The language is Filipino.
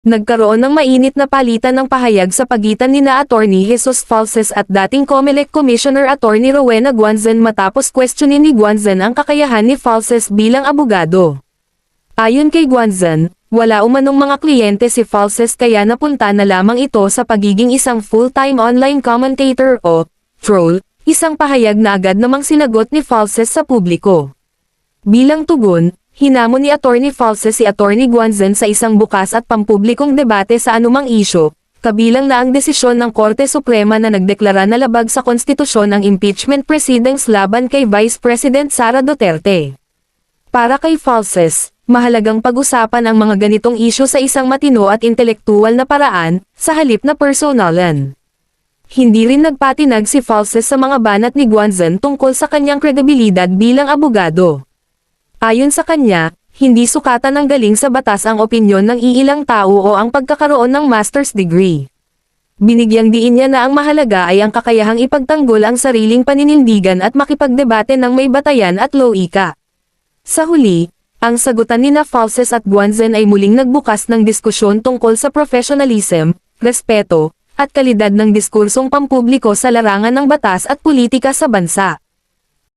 Nagkaroon ng mainit na palitan ng pahayag sa pagitan nina Attorney Jesus Falces at dating COMELEC Commissioner Attorney Rowena Guanzon matapos questionin ni Guanzon ang kakayahan ni Falces bilang abogado. Ayon kay Guanzon, wala umanong mga kliyente si Falces kaya napunta na lamang ito sa pagiging isang full-time online commentator o troll, isang pahayag na agad namang sinagot ni Falces sa publiko. Bilang tugon, hinamon ni Attorney Falces si Attorney Guanzon sa isang bukas at pampublikong debate sa anumang isyu, kabilang na ang desisyon ng Korte Suprema na nagdeklara na labag sa konstitusyon ang impeachment proceedings laban kay Vice President Sara Duterte. Para kay Falces, mahalagang pag-usapan ang mga ganitong isyu sa isang matino at intelektuwal na paraan, sa halip na personalan. Hindi rin nagpatinag si Falces sa mga banat ni Guanzon tungkol sa kanyang kredibilidad bilang abogado. Ayon sa kanya, hindi sukatan ng galing sa batas ang opinyon ng iilang tao o ang pagkakaroon ng master's degree. Binigyang diin niya na ang mahalaga ay ang kakayahang ipagtanggol ang sariling paninindigan at makipagdebate ng may batayan at logika. Sa huli, ang sagutan nina Falces at Guanzon ay muling nagbukas ng diskusyon tungkol sa professionalism, respeto, at kalidad ng diskursong pampubliko sa larangan ng batas at politika sa bansa.